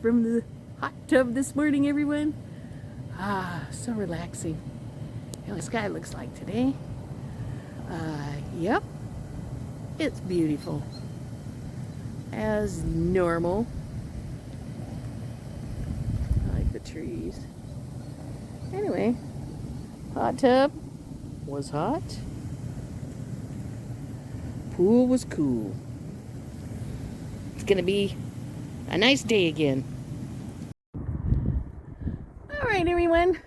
morning from the hot tub this morning, everyone. So relaxing. You know what the sky looks like today. Yep, it's beautiful. As normal. I like the trees. Anyway, hot tub was hot. Pool was cool. It's gonna be a nice day again. All right, everyone.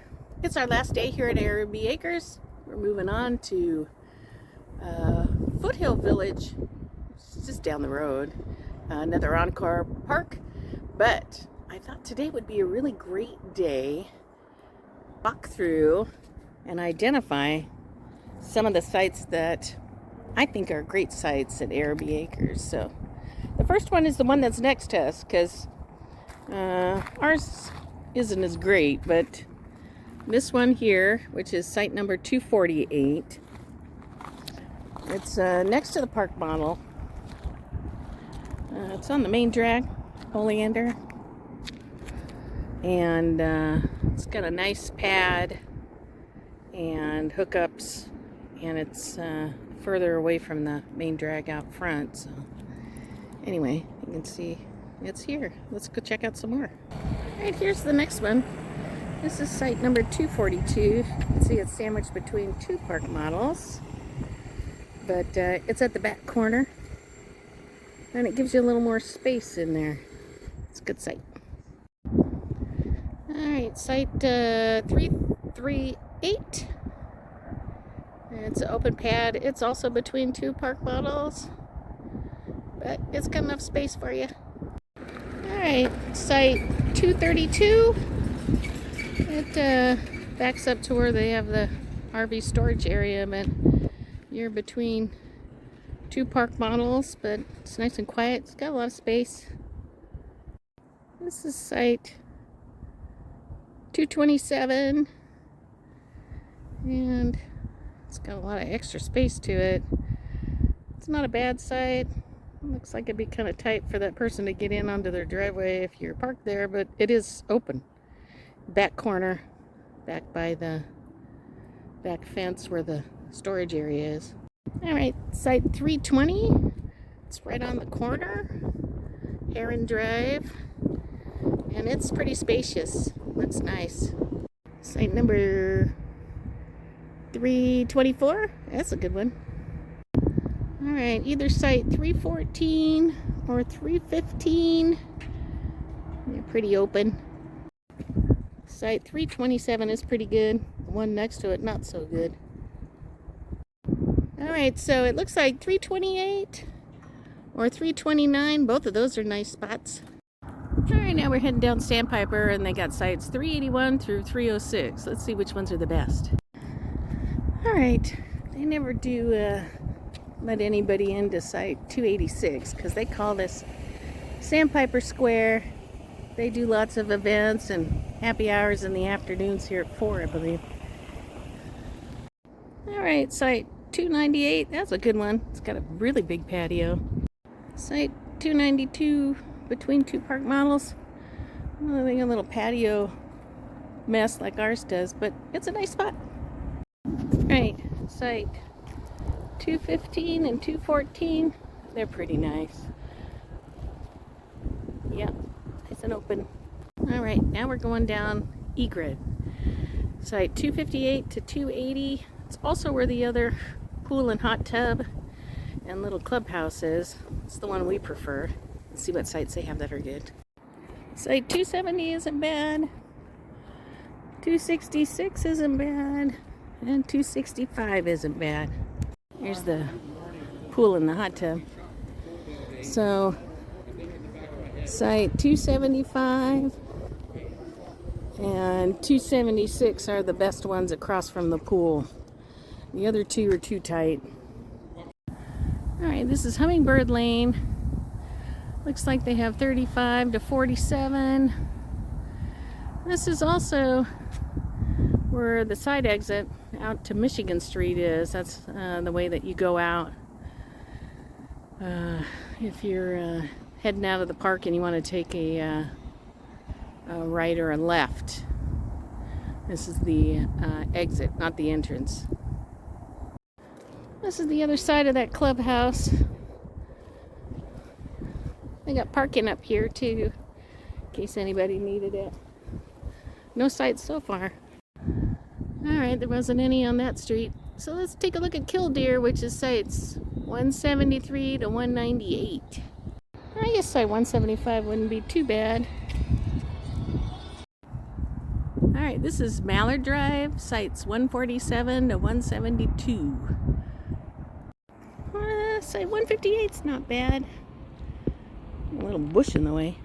It's our last day here at Araby Acres. We're moving on to Foothill Village. It's just down the road. Another Encore park. But I thought today would be a really great day. Walk through and identify some of the sites that I think are great sites at Araby Acres. So the first one is the one that's next to us, because ours isn't as great, but this one here, which is site number 248, it's next to the park model. It's on the main drag, Oleander, and it's got a nice pad and hookups, and it's further away from the main drag out front. So anyway, you can see it's here. Let's go check out some more. All right, here's the next one. This is site number 242. You can see it's sandwiched between two park models, but it's at the back corner, and it gives you a little more space in there. It's a good site. All right, site 338. It's an open pad. It's also between two park models, but it's got enough space for you. All right, site 232. It backs up to where they have the RV storage area, but you're between two park models, but it's nice and quiet. It's got a lot of space. This is site 227, and it's got a lot of extra space to it. It's not a bad site. It looks like it'd be kind of tight for that person to get in onto their driveway if you're parked there, but it is open. Back corner, back by the back fence where the storage area is. All right, site 320. It's right on the corner, Heron Drive, and it's pretty spacious. Looks nice. Site number 324. That's a good one. All right, either site 314 or 315. They're pretty open. Site 327 is pretty good. The one next to it, not so good. All right, so it looks like 328 or 329. Both of those are nice spots. All right, now we're heading down Sandpiper, and they got sites 381 through 306. Let's see which ones are the best. All right, they never do let anybody into site 286 because they call this Sandpiper Square. They do lots of events and happy hours in the afternoons here at 4, I believe. All right, site 298. That's a good one. It's got a really big patio. Site 292, between two park models. Well, they got a little patio mess like ours does, but it's a nice spot. All right, site 215 and 214. They're pretty nice. Yep. Nice and open. All right, now we're going down Egrid. Site 258 to 280. It's also where the other pool and hot tub and little clubhouse is. It's the one we prefer. Let's see what sites they have that are good. Site 270 isn't bad. 266 isn't bad. And 265 isn't bad. Here's the pool and the hot tub. So site 275 and 276 are the best ones across from the pool. The other two are too tight. All right, this is Hummingbird Lane. Looks like they have 35 to 47. This is also where the side exit out to Michigan Street is. That's the way that you go out. If you're heading out of the park and you want to take a a right or a left. This is the exit, not the entrance. This is the other side of that clubhouse. They got parking up here too, in case anybody needed it. No sights so far. Alright, there wasn't any on that street. So let's take a look at Killdeer, which is sites 173 to 198. I guess site 175 wouldn't be too bad. Alright, this is Mallard Drive, sites 147 to 172. Site 158's not bad. A little bush in the way.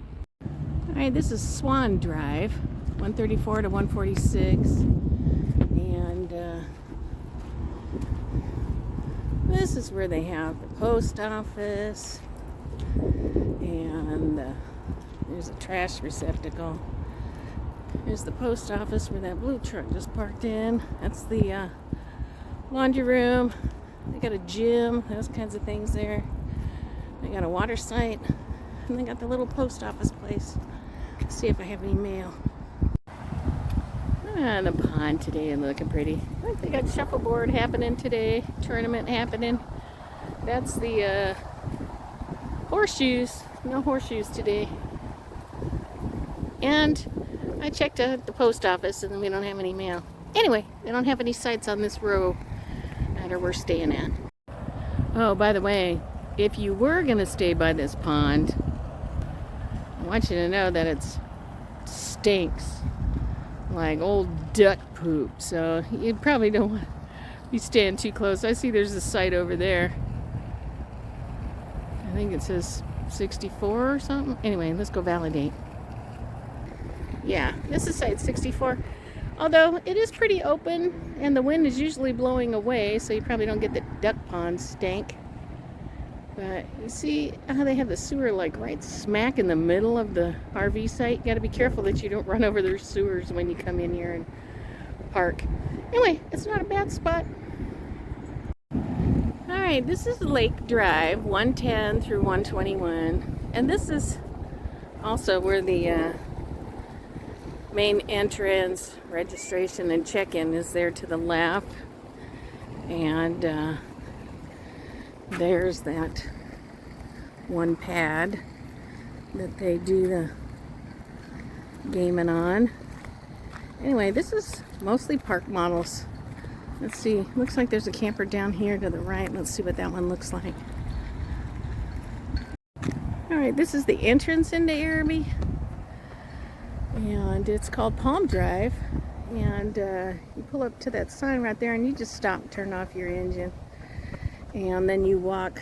Alright, this is Swan Drive, 134 to 146. And this is where they have the post office. And there's a trash receptacle. Here's the post office where that blue truck just parked in. That's the laundry room. They got a gym, those kinds of things there. They got a water site. And they got the little post office place. Let's see if I have any mail. The pond today is looking pretty. I think they got shuffleboard happening today. Tournament happening. That's the horseshoes. No horseshoes today. And I checked at the post office and we don't have any mail. Anyway, they don't have any sites on this row that we're staying at. Oh, by the way, if you were going to stay by this pond, I want you to know that it stinks like old duck poop. So you probably don't want to be staying too close. I see there's a site over there. I think it says 64 or something. Anyway, let's go validate. Yeah, this is site 64. Although it is pretty open and the wind is usually blowing away, so you probably don't get the duck pond stink. But you see how they have the sewer like right smack in the middle of the RV site? You gotta be careful that you don't run over their sewers when you come in here and park. Anyway, it's not a bad spot. Alright, this is Lake Drive, 110 through 121. And this is also where the main entrance, registration, and check-in is there to the left. And there's that one pad that they do the gaming on. Anyway, this is mostly park models. Let's see, looks like there's a camper down here to the right. Let's see what that one looks like. Alright, this is the entrance into Araby. And it's called Palm Drive. And you pull up to that sign right there and you just stop and turn off your engine. And then you walk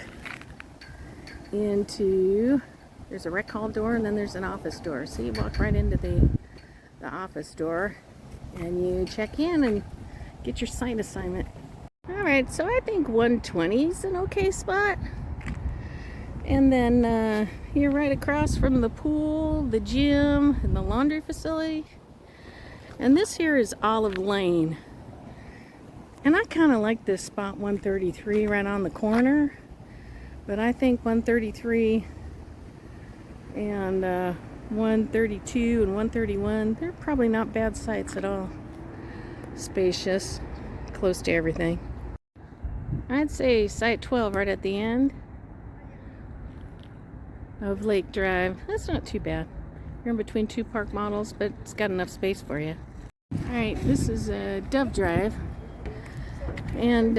into, there's a rec hall door and then there's an office door. So you walk right into the office door and you check in and get your site assignment. Alright, so I think 120 is an okay spot. And then you're right across from the pool, the gym, and the laundry facility. And this here is Olive Lane. And I kind of like this spot 133 right on the corner. But I think 133 and 132 and 131, they're probably not bad sites at all. Spacious, close to everything. I'd say site 12 right at the end of Lake Drive. That's not too bad. You're in between two park models, but it's got enough space for you. Alright, this is Dove Drive. And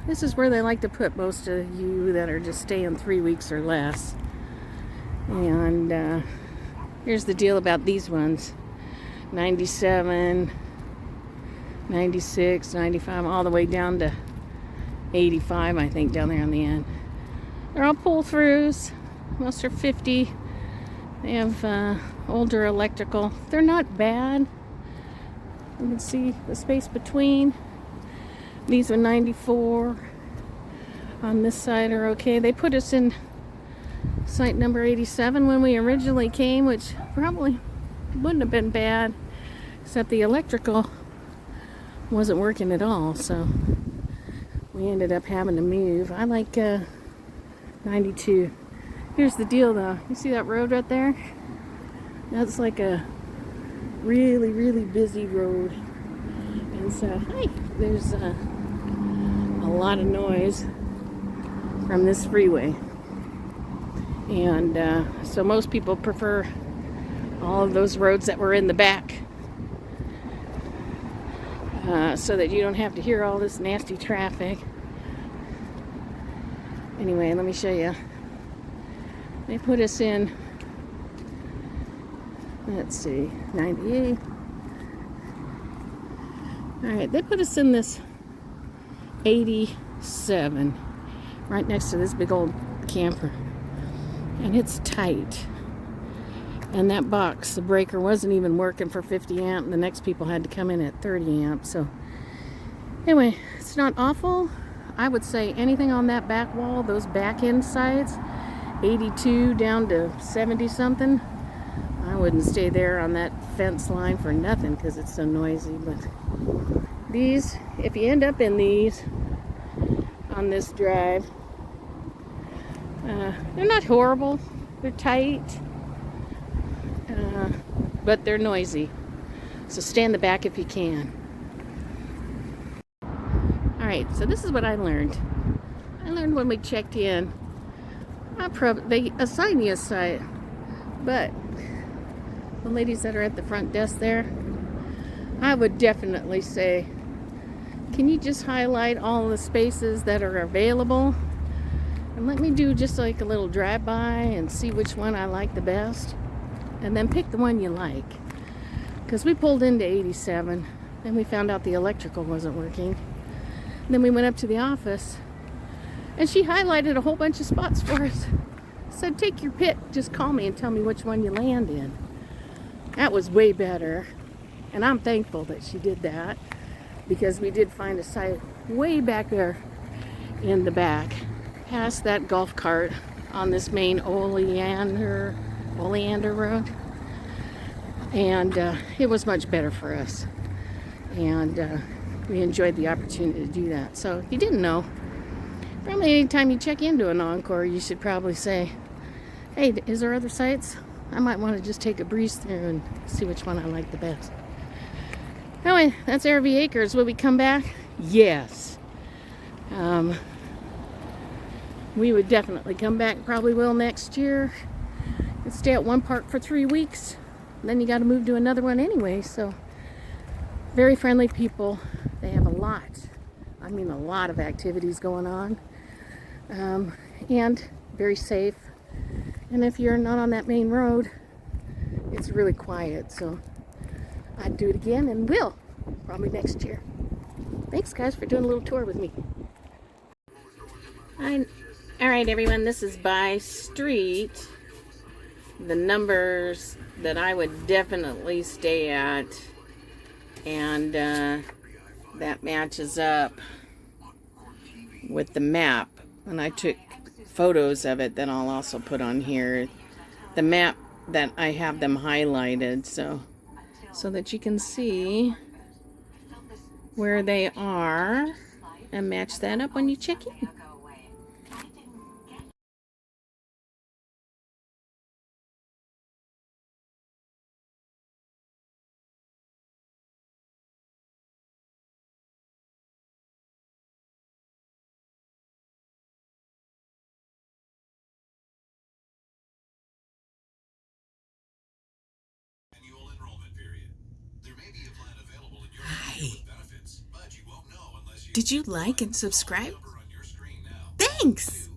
this is where they like to put most of you that are just staying 3 weeks or less. And here's the deal about these ones. 97, 96, 95, all the way down to 85, I think, down there on the end. They're all pull-throughs. Most are 50. They have older electrical. They're not bad. You can see the space between. These are 94. On this side are okay. They put us in site number 87 when we originally came, which probably wouldn't have been bad, except the electrical wasn't working at all, so we ended up having to move. I like 92. Here's the deal though. You see that road right there? That's like a really, really busy road. And so, hi, there's a lot of noise from this freeway. And so most people prefer all of those roads that were in the back so that you don't have to hear all this nasty traffic. Anyway, let me show you. They put us in, let's see, 98. All right, they put us in this 87 right next to this big old camper. And it's tight. And that box, the breaker, wasn't even working for 50 amp. The next people had to come in at 30 amp. So anyway, it's not awful. I would say anything on that back wall, those back end sides, 82 down to 70 something, I wouldn't stay there on that fence line for nothing because it's so noisy. But these, if you end up in these on this drive, they're not horrible. They're tight, but they're noisy. So stay in the back if you can. Alright, so this is what I learned. I learned when we checked in, they assign you a site, but the ladies that are at the front desk there, I would definitely say, can you just highlight all the spaces that are available? And let me do just like a little drive-by and see which one I like the best. And then pick the one you like. Because we pulled into 87 and we found out the electrical wasn't working. And then we went up to the office and she highlighted a whole bunch of spots for us. Said, take your pick, just call me and tell me which one you land in. That was way better. And I'm thankful that she did that, because we did find a site way back there in the back, past that golf cart on this main Oleander Road. And it was much better for us. And we enjoyed the opportunity to do that. So if you didn't know, probably anytime you check into an Encore, you should probably say, hey, is there other sites? I might want to just take a breeze through and see which one I like the best. Anyway, that's Araby Acres. Will we come back? Yes. We would definitely come back. Probably will next year. And stay at one park for 3 weeks. Then you got to move to another one anyway. So, very friendly people. They have a lot of activities going on. And very safe. And if you're not on that main road, it's really quiet. So, I'd do it again and will. Probably next year. Thanks, guys, for doing a little tour with me. Alright, everyone, this is by street. The numbers that I would definitely stay at. And that matches up with the map. And I took photos of it that I'll also put on here. The map that I have them highlighted, so that you can see where they are and match that up when you check in. Hi. Did you like and subscribe? Thanks!